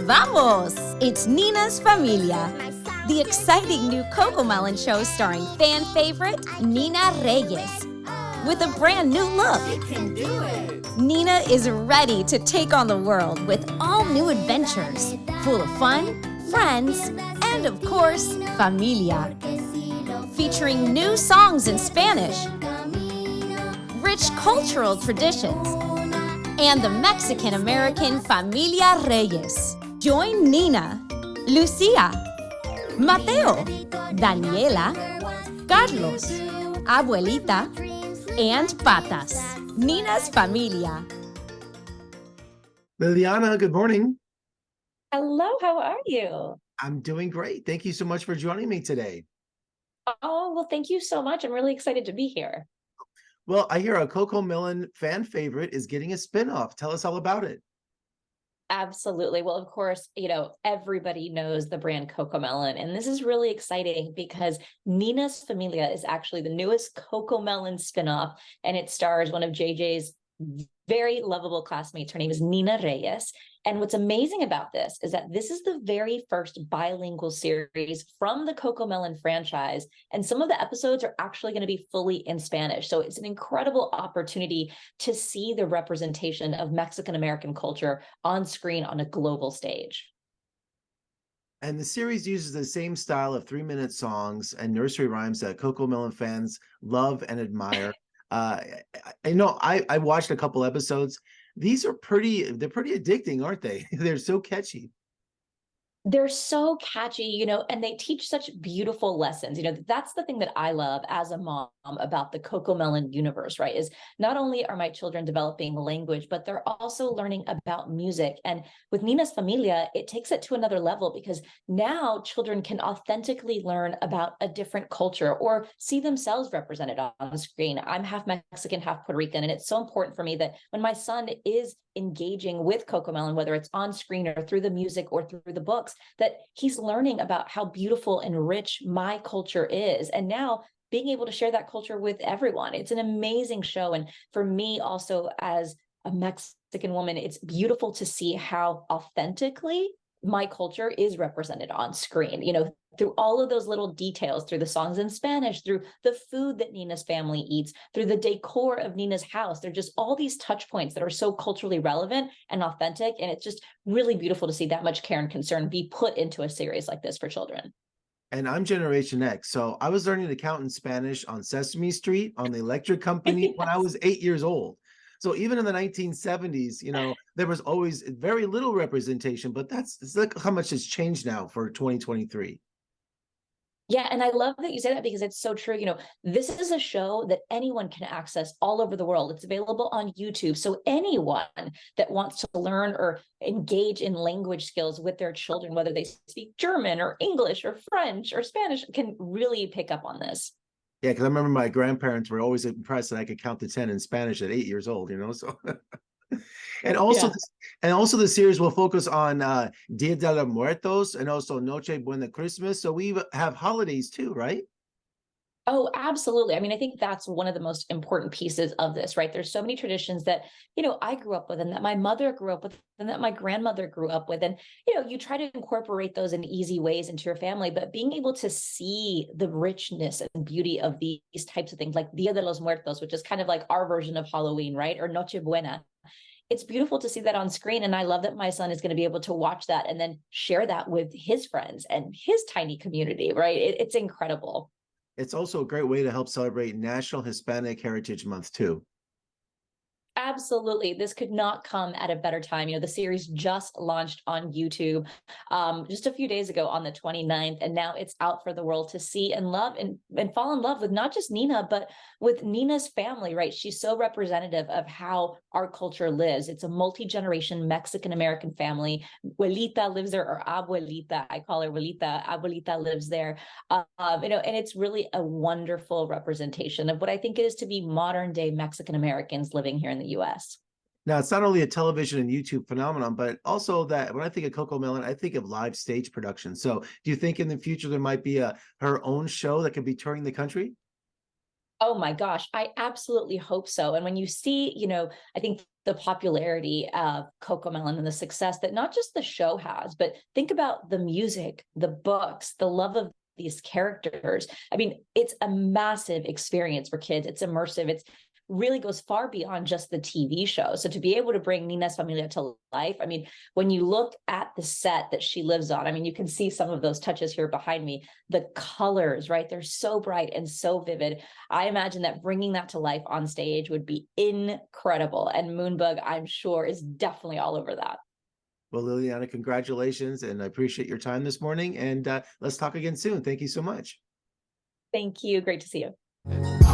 Vamos! It's Nina's Familia, the exciting new Cocomelon show starring fan favorite Nina Reyes. With a brand new look, Nina is ready to take on the world with all new adventures, full of fun, friends, and of course, familia. Featuring new songs in Spanish, rich cultural traditions, and the Mexican-American Familia Reyes. Join Nina, Lucia, Mateo, Daniela, Carlos, Abuelita, and Patas. Nina's Familia. Lilliana, good morning. Hello, how are you? I'm doing great. Thank you so much for joining me today. Oh, well, thank you so much. I'm really excited to be here. Well, I hear a Cocomelon fan favorite is getting a spinoff. Tell us all about it. Absolutely. Well, of course, everybody knows the brand Cocomelon, and this is really exciting because Nina's Familia is actually the newest Cocomelon spinoff, and it stars one of JJ's very lovable classmates. Her name is Nina Reyes. And what's amazing about this is that this is the very first bilingual series from the Cocomelon franchise. And some of the episodes are actually going to be fully in Spanish. So it's an incredible opportunity to see the representation of Mexican-American culture on screen on a global stage. And the series uses the same style of 3-minute songs and nursery rhymes that Cocomelon fans love and admire. I know I watched a couple episodes. They're pretty addicting, aren't they? They're so catchy. They're so catchy, and they teach such beautiful lessons. That's the thing that I love as a mom about the Cocomelon universe, right? Is not only are my children developing language, but they're also learning about music. And with Nina's Familia, it takes it to another level because now children can authentically learn about a different culture or see themselves represented on screen. I'm half Mexican, half Puerto Rican, and it's so important for me that when my son is engaging with Cocomelon, whether it's on screen or through the music or through the books, that he's learning about how beautiful and rich my culture is. And now being able to share that culture with everyone. It's an amazing show. And for me also as a Mexican woman, it's beautiful to see how authentically my culture is represented on screen, through all of those little details, through the songs in Spanish, through the food that Nina's family eats, through the decor of Nina's house. They're just all these touch points that are so culturally relevant and authentic. And it's just really beautiful to see that much care and concern be put into a series like this for children. And I'm Generation X, so I was learning to count in Spanish on Sesame Street, on the electric company Yes. when I was 8 years old. So even in the 1970s, there was always very little representation, but it's like how much has changed now for 2023. Yeah, and I love that you say that because it's so true. This is a show that anyone can access all over the world. It's available on YouTube. So anyone that wants to learn or engage in language skills with their children, whether they speak German or English or French or Spanish, can really pick up on this. Yeah, because I remember my grandparents were always impressed that I could count to 10 in Spanish at 8 years old, so. And also, the series will focus on Dia de los Muertos and also Noche Buena Christmas. So we have holidays too, right? Oh, absolutely. I mean, I think that's one of the most important pieces of this, right? There's so many traditions that, I grew up with and that my mother grew up with and that my grandmother grew up with. And, you try to incorporate those in easy ways into your family, but being able to see the richness and beauty of these types of things like Dia de los Muertos, which is kind of like our version of Halloween, right? Or Noche Buena. It's beautiful to see that on screen. And I love that my son is going to be able to watch that and then share that with his friends and his tiny community, right? It's incredible. It's also a great way to help celebrate National Hispanic Heritage Month too. Absolutely. This could not come at a better time. The series just launched on YouTube just a few days ago on the 29th, and now it's out for the world to see and love and fall in love with not just Nina, but with Nina's family, right? She's so representative of how our culture lives. It's a multi-generation Mexican-American family. Abuelita lives there, or Abuelita. I call her Abuelita. Abuelita lives there. And it's really a wonderful representation of what I think it is to be modern day Mexican-Americans living here in the U.S. Now, it's not only a television and YouTube phenomenon, but also that when I think of Cocomelon, I think of live stage production. So do you think in the future there might be her own show that could be touring the country? Oh my gosh, I absolutely hope so. And when you see, I think the popularity of Cocomelon and the success that not just the show has, but think about the music, the books, the love of these characters. I mean, it's a massive experience for kids. It's immersive. It's really goes far beyond just the TV show. So to be able to bring Nina's Familia to life, I mean, when you look at the set that she lives on, I mean, you can see some of those touches here behind me, the colors, right? They're so bright and so vivid. I imagine that bringing that to life on stage would be incredible. And Moonbug, I'm sure, is definitely all over that. Well, Lilliana, congratulations, and I appreciate your time this morning. And let's talk again soon. Thank you so much. Thank you. Great to see you.